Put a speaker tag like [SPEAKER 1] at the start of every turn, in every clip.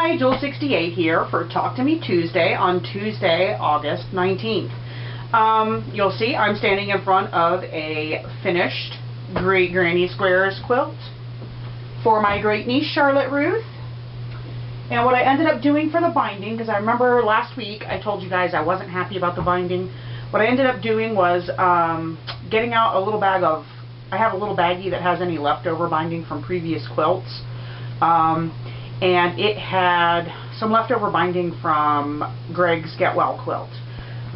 [SPEAKER 1] Hi, Jewells68 here for Talk to Me Tuesday on Tuesday, August 19th. You'll see I'm standing in front of a finished Great Granny Squares quilt for my great niece Charlotte Ruth. And what I ended up doing for the binding, because I remember last week I told you guys I wasn't happy about the binding, what I ended up doing was getting out a little bag of, I have a little baggie that has any leftover binding from previous quilts. And it had some leftover binding from Greg's Get Well quilt.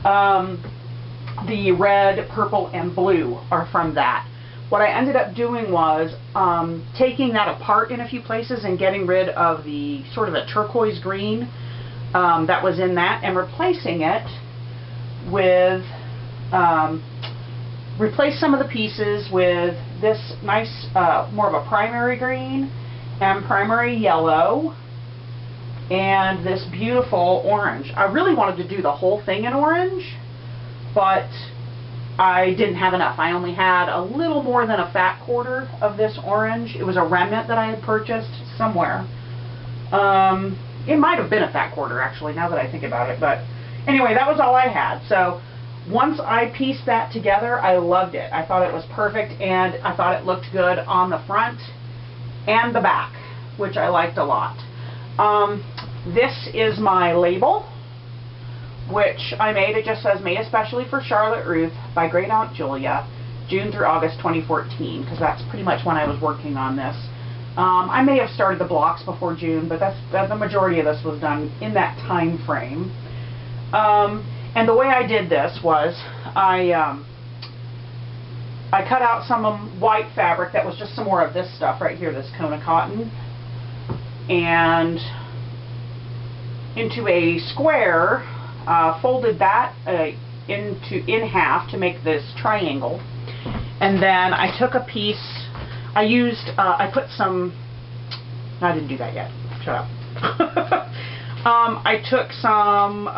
[SPEAKER 1] The red, purple, and blue are from that. What I ended up doing was taking that apart in a few places and getting rid of the sort of a turquoise green that was in that, and replacing it with, replace some of the pieces with this nice, more of a primary green and primary yellow and this beautiful orange. I really wanted to do the whole thing in orange, but I didn't have enough. I only had a little more than a fat quarter of this orange. It was a remnant that I had purchased somewhere. It might have been a fat quarter actually, now that I think about it, but anyway, that was all I had. So once I pieced that together, I loved it. I thought it was perfect, and I thought it looked good on the front and the back, which I liked a lot. This is my label, which I made. It just says made especially for Charlotte Ruth by Great Aunt Julia, June through August 2014, because that's pretty much when I was working on this. I may have started the blocks before June, but the majority of this was done in that time frame. And the way I did this was I cut out some white fabric that was just some more of this stuff right here, this Kona cotton, and into a square, folded that in half to make this triangle, and then I took a piece, I put some, I didn't do that yet, shut up. I took some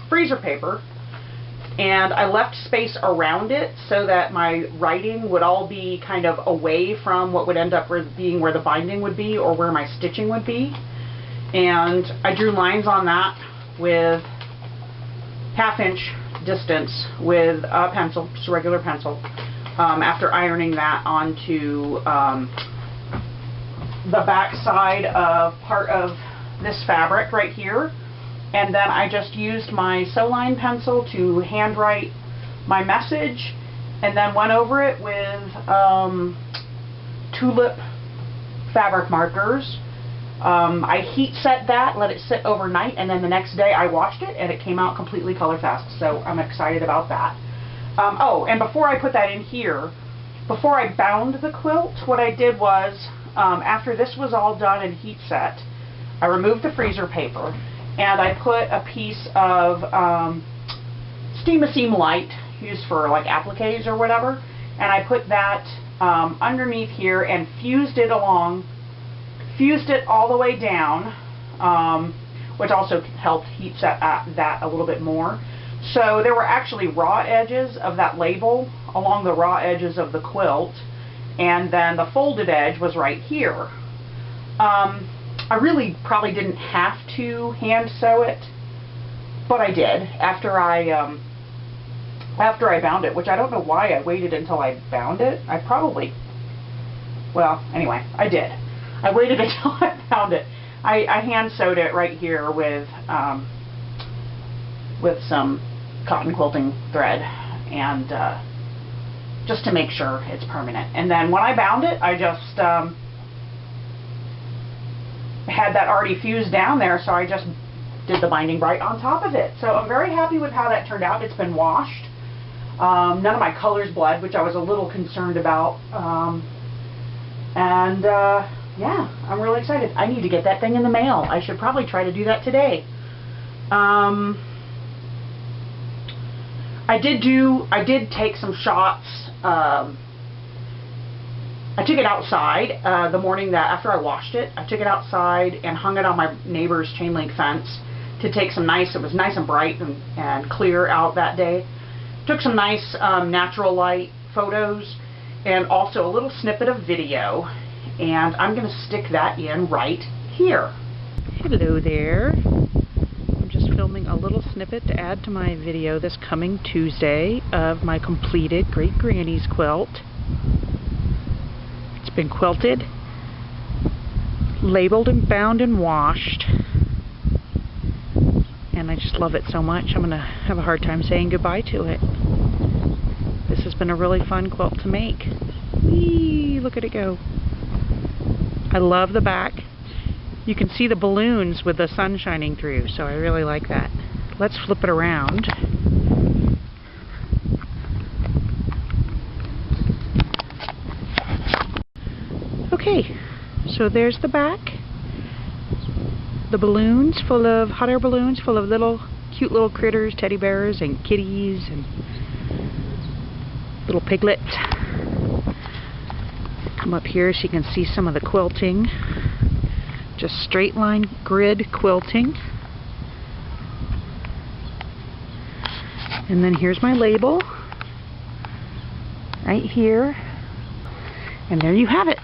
[SPEAKER 1] freezer paper, and I left space around it so that my writing would all be kind of away from what would end up being where the binding would be or where my stitching would be. And I drew lines on that with 1/2 inch distance with a pencil, just a regular pencil, after ironing that onto the back side of part of this fabric right here. And then I just used my Sewline pencil to handwrite my message, and then went over it with tulip fabric markers. I heat set that, let it sit overnight, and then the next day I washed it, and it came out completely color fast, so I'm excited about that. Oh, and before I put that in here, before I bound the quilt, what I did was, after this was all done and heat set, I removed the freezer paper, and I put a piece of Steam-A-Seam Light, used for like appliques or whatever, and I put that underneath here and fused it all the way down, which also helped heat set that a little bit more. So there were actually raw edges of that label along the raw edges of the quilt, and then the folded edge was right here. I really probably didn't have to hand sew it, but I did after I bound it, which I don't know why I waited until I bound it. I probably, well, anyway, I did. I waited until I bound it. I hand sewed it right here with some cotton quilting thread, and just to make sure it's permanent. And then when I bound it, I just had that already fused down there, so I just did the binding right on top of it. So I'm very happy with how that turned out. It's been washed. None of my colors bled, which I was a little concerned about. Yeah, I'm really excited. I need to get that thing in the mail. I should probably try to do that today. I did take some shots. I took it outside the morning that after I washed it. I took it outside and hung it on my neighbor's chain link fence to take some nice, it was nice and bright and clear out that day. Took some nice natural light photos and also a little snippet of video, and I'm going to stick that in right here.
[SPEAKER 2] Hello there. I'm just filming a little snippet to add to my video this coming Tuesday of my completed Great Granny's quilt. It's been quilted, labeled and bound and washed, and I just love it so much I'm gonna have a hard time saying goodbye to it. This has been a really fun quilt to make. Whee! Look at it go. I love the back. You can see the balloons with the sun shining through, so I really like that. Let's flip it around. Okay, so there's the back. The balloons full of, hot air balloons full of little, cute little critters, teddy bears and kitties and little piglets. Come up here so you can see some of the quilting. Just straight line grid quilting. And then here's my label right here. And there you have it.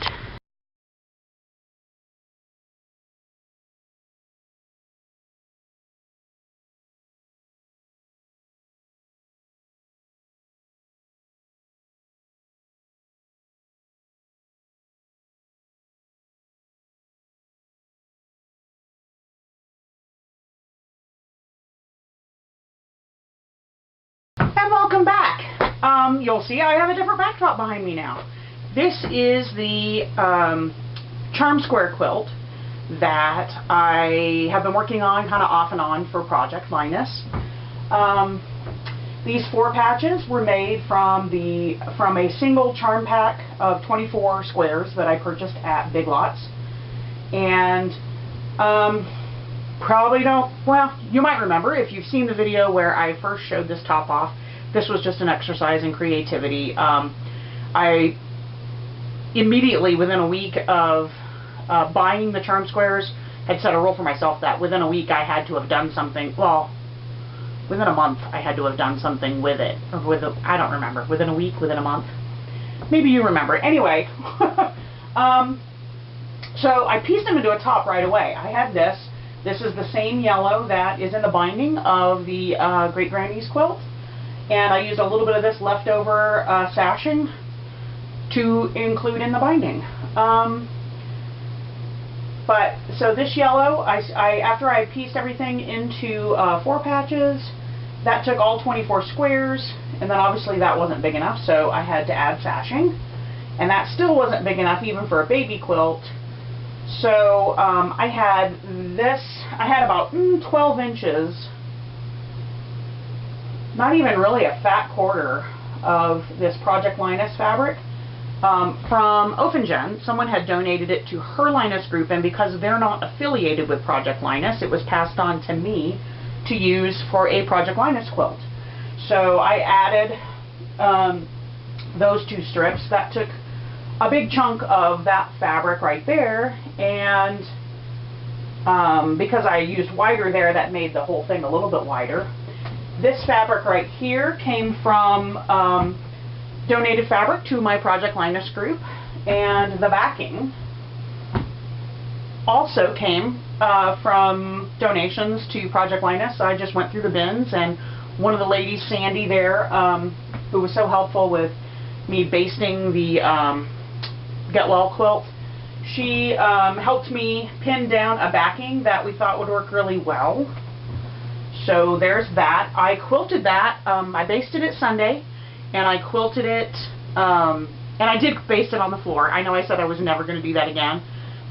[SPEAKER 1] And welcome back. You'll see I have a different backdrop behind me now. This is the charm square quilt that I have been working on kind of off and on for Project Linus. These 4 patches were made from a single charm pack of 24 squares that I purchased at Big Lots. And probably don't, well, you might remember if you've seen the video where I first showed this top off. This was just an exercise in creativity. I immediately, within a week of buying the charm squares, had set a rule for myself that within a week I had to have done something, well, within a month I had to have done something with it. Or with a, I don't remember, within a week, within a month. Maybe you remember. Anyway, so I pieced them into a top right away. I had this. This is the same yellow that is in the binding of the Great Granny's quilt. And I used a little bit of this leftover sashing to include in the binding. But so this yellow, after I pieced everything into 4 patches, that took all 24 squares, and then obviously that wasn't big enough, so I had to add sashing. And that still wasn't big enough even for a baby quilt. So I had about 12 inches, not even really a fat quarter of this Project Linus fabric from Offingen. Someone had donated it to her Linus group, and because they're not affiliated with Project Linus, it was passed on to me to use for a Project Linus quilt. So I added those 2 strips. That took a big chunk of that fabric right there, and because I used wider there, that made the whole thing a little bit wider. This fabric right here came from donated fabric to my Project Linus group, and the backing also came from donations to Project Linus. So I just went through the bins, and one of the ladies, Sandy there, who was so helpful with me basting the Get Well quilt, she helped me pin down a backing that we thought would work really well. So there's that. I quilted that. I basted it Sunday, and I quilted it, and I did baste it on the floor. I know I said I was never going to do that again,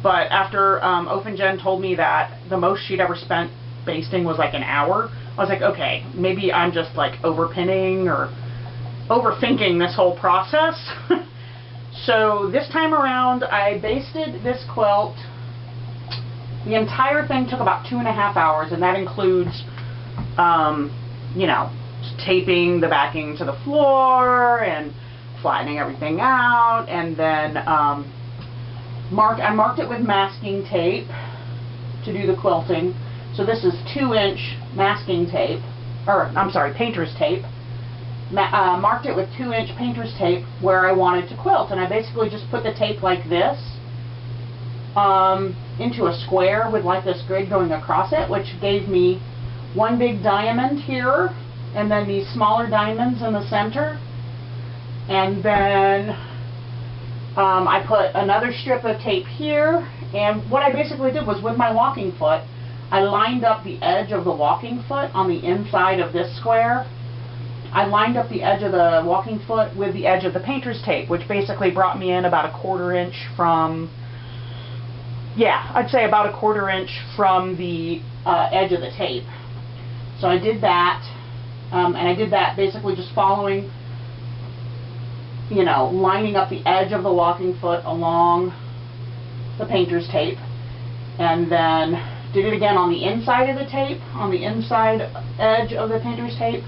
[SPEAKER 1] but after Offingen told me that the most she'd ever spent basting was like an hour, I was like, okay, maybe I'm just like overpinning or overthinking this whole process. So this time around, I basted this quilt. The entire thing took about 2.5 hours, and that includes you know, taping the backing to the floor and flattening everything out, and then I marked it with masking tape to do the quilting. So this is 2-inch masking tape, or I'm sorry, painter's tape. Marked it with 2-inch painter's tape where I wanted to quilt, and I basically just put the tape like this into a square with like this grid going across it, which gave me one big diamond here, and then these smaller diamonds in the center. And then I put another strip of tape here, and what I basically did was with my walking foot, I lined up the edge of the walking foot on the inside of this square. I lined up the edge of the walking foot with the edge of the painter's tape, which basically brought me in about a 1/4 inch from, yeah, I'd say about a 1/4 inch from the edge of the tape. So I did that, and I did that basically just following, you know, lining up the edge of the walking foot along the painter's tape, and then did it again on the inside of the tape, on the inside edge of the painter's tape,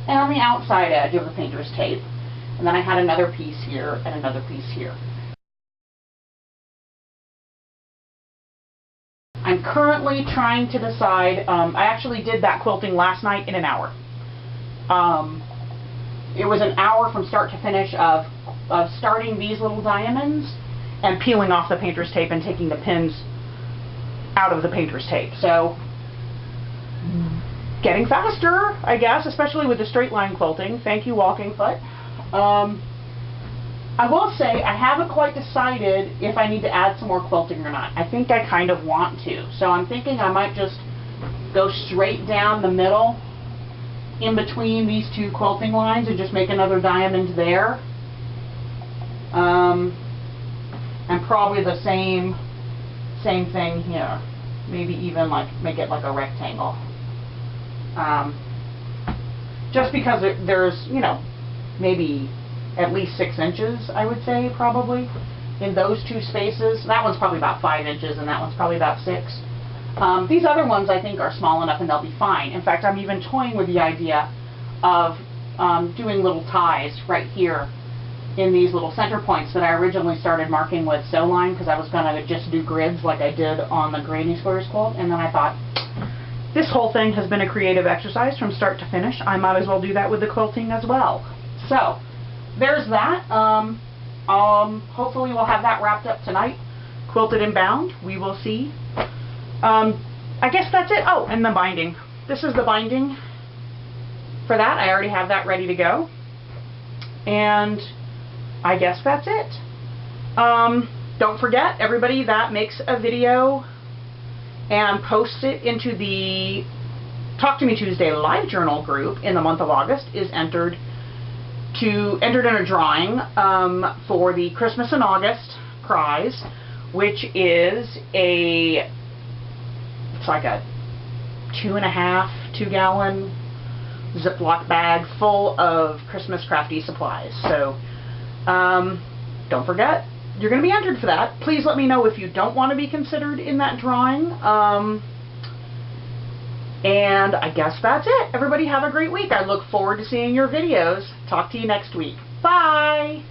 [SPEAKER 1] and on the outside edge of the painter's tape. And then I had another piece here and another piece here. I'm currently trying to decide, I actually did that quilting last night in an hour. It was an hour from start to finish of starting these little diamonds and peeling off the painter's tape and taking the pins out of the painter's tape. So, getting faster, I guess, especially with the straight line quilting. Thank you, Walking Foot. I will say I haven't quite decided if I need to add some more quilting or not. I think I kind of want to. So I'm thinking I might just go straight down the middle in between these two quilting lines and just make another diamond there. And probably the same thing here. Maybe even like make it like a rectangle. Just because there's, you know, maybe at least 6 inches, I would say, probably, in those two spaces. That one's probably about 5 inches, and that one's probably about 6. These other ones, I think, are small enough, and they'll be fine. In fact, I'm even toying with the idea of doing little ties right here in these little center points that I originally started marking with sew line, because I was going to just do grids like I did on the Granny Squares quilt, and then I thought, this whole thing has been a creative exercise from start to finish. I might as well do that with the quilting as well. So, there's that. Hopefully we'll have that wrapped up tonight. Quilted and bound. We will see. I guess that's it. Oh, and the binding. This is the binding for that. I already have that ready to go. And I guess that's it. Don't forget, everybody that makes a video and posts it into the Talk to Me Tuesday live journal group in the month of August is entered in a drawing for the Christmas in August prize, which is it's like a 2.5-gallon Ziploc bag full of Christmas crafty supplies. So don't forget, you're going to be entered for that. Please let me know if you don't want to be considered in that drawing. And I guess that's it. Everybody have a great week. I look forward to seeing your videos. Talk to you next week. Bye!